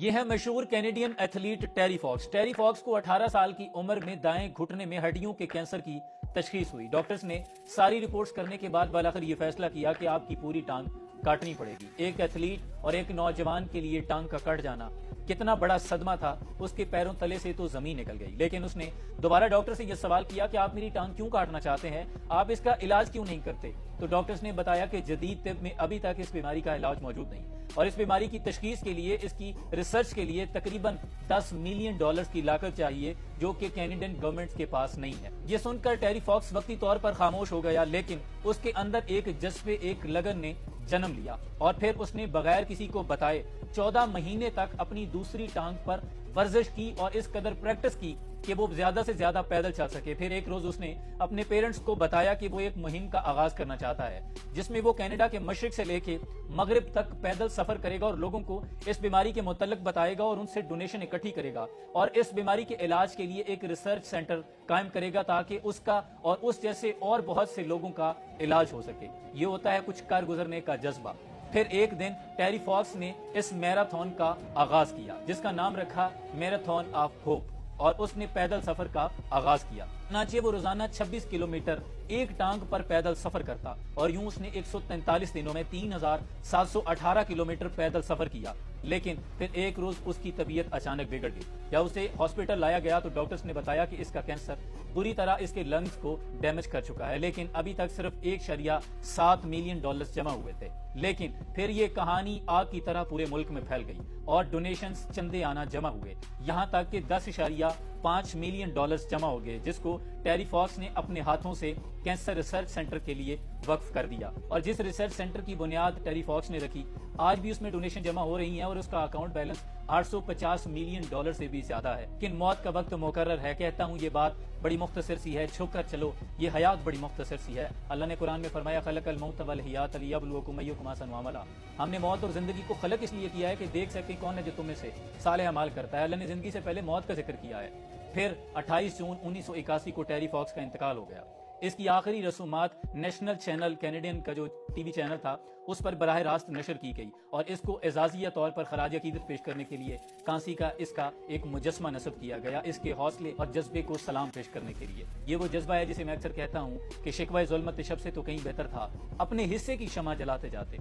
یہ ہے مشہور Canadian athlete Terry Fox. Terry Fox کو 18 سال کی عمر میں دائیں گھٹنے میں ہڈیوں کے کینسر کی تشخیص ہوئی۔ ڈاکٹرز نے ساری رپورٹس کرنے کے بعد بالآخر یہ فیصلہ کیا کہ آپ کی پوری ٹانگ کاٹنی پڑے گی۔ ایک ایتھلیٹ اور ایک نوجوان کے لیے ٹانگ کا کٹ جانا کتنا بڑا صدمہ تھا، اس کے پیروں تلے سے تو زمین نکل گئی۔ لیکن اس نے دوبارہ ڈاکٹر سے یہ سوال کیا کہ آپ میری ٹانگ کیوں کاٹنا چاہتے ہیں، آپ اس کا علاج کیوں نہیں کرتے؟ تو ڈاکٹرز نے بتایا کہ جدید طب میں ابھی تک اس بیماری کا علاج موجود نہیں، اور اس بیماری کی تشخیص کے لیے اس کی ریسرچ کے لیے تقریباً $10 ملین کی لاگت چاہیے، جو کہ کینیڈین گورنمنٹ کے پاس نہیں ہے۔ یہ سن کر ٹیری فاکس وقتی طور پر خاموش ہو گیا، لیکن اس کے اندر ایک جذبے، ایک لگن نے جنم لیا، اور پھر اس نے بغیر کسی کو بتائے 14 مہینے تک اپنی دوسری ٹانگ پر ورزش کی اور اس قدر پریکٹس کی کہ وہ زیادہ سے زیادہ پیدل چل سکے۔ پھر ایک روز اس نے اپنے پیرنٹس کو بتایا کہ وہ ایک مہم کا آغاز کرنا چاہتا ہے، جس میں وہ کینیڈا کے مشرق سے لے کے مغرب تک پیدل سفر کرے گا اور لوگوں کو اس بیماری کے متعلق بتائے گا اور ان سے ڈونیشن اکٹھی کرے گا، اور اس بیماری کے علاج کے لیے ایک ریسرچ سینٹر قائم کرے گا تاکہ اس کا اور اس جیسے اور بہت سے لوگوں کا علاج ہو سکے۔ یہ ہوتا ہے کچھ کر گزرنے کا جذبہ۔ پھر ایک دن ٹیری فاکس نے اس میراتھن کا آغاز کیا، جس کا نام رکھا میراتھن آف ہوپ، اور اس نے پیدل سفر کا آغاز کیا۔ چنانچہ وہ روزانہ 26 کلومیٹر ایک ٹانگ پر پیدل سفر کرتا، اور یوں اس نے 143 دنوں میں 3718 کلومیٹر پیدل سفر کیا۔ لیکن پھر ایک روز اس کی طبیعت اچانک بگڑ گئی۔ جب اسے ہاسپٹل لایا گیا تو ڈاکٹرز نے بتایا کہ اس کا کینسر بری طرح اس کے لنگز کو ڈیمیج کر چکا ہے، لیکن ابھی تک صرف $1.7 ملین جمع ہوئے تھے۔ لیکن پھر یہ کہانی آگ کی طرح پورے ملک میں پھیل گئی اور ڈونیشنز چندے آنا جمع ہوئے، یہاں تک کہ $10.5 ملین جمع ہو گئے، جس کو ٹیری فاکس نے اپنے ہاتھوں سے کینسر ریسرچ سینٹر کے لیے وقف کر دیا۔ اور جس ریسرچ سینٹر کی بنیاد ٹیری فاکس نے رکھی، آج بھی اس میں ڈونیشن جمع ہو رہی ہیں اور اس کا اکاؤنٹ بیلنس $850 ملین سے بھی زیادہ ہے۔ لیکن موت کا وقت مقرر ہے۔ کہتا ہوں یہ بات بڑی مختصر سی ہے، چھپ کر چلو، یہ حیات بڑی مختصر سی ہے۔ اللہ نے قرآن میں فرمایا خلق الموت والحیات لیبلوکم ایکم احسن عملا۔ ہم نے موت اور زندگی کو خلق اس لیے کیا ہے کہ دیکھ سکیں کون ہے جو تم میں سے صالح اعمال کرتا ہے۔ اللہ نے زندگی سے پہلے موت کا ذکر کیا ہے۔ پھر 28 جون 1981 کو ٹیری فاکس کا انتقال ہو گیا۔ اس کی آخری رسومات نیشنل چینل کینیڈین کا جو ٹی وی چینل تھا اس پر براہ راست نشر کی گئی، اور اس کو اعزازیہ طور پر خراج عقیدت پیش کرنے کے لیے کانسی کا اس کا ایک مجسمہ نصب کیا گیا، اس کے حوصلے اور جذبے کو سلام پیش کرنے کے لیے۔ یہ وہ جذبہ ہے جسے میں اکثر کہتا ہوں کہ شکوہ ظلمت شب سے تو کہیں بہتر تھا اپنے حصے کی شمع جلاتے جاتے،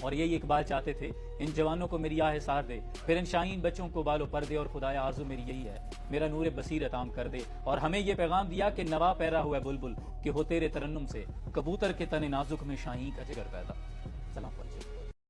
اور یہی اقبال چاہتے تھے ان جوانوں کو میری آہ سار دے، پھر ان شاہین بچوں کو بالو پر دے، اور خدایا آرزو میری یہی ہے میرا نور بصیرت عام کر دے۔ اور ہمیں یہ پیغام دیا کہ نوا پیرا ہوا بلبل کہ ہو تیرے ترنم سے، کبوتر کے تن نازک میں شاہین کا جگر پیدا۔ سلام۔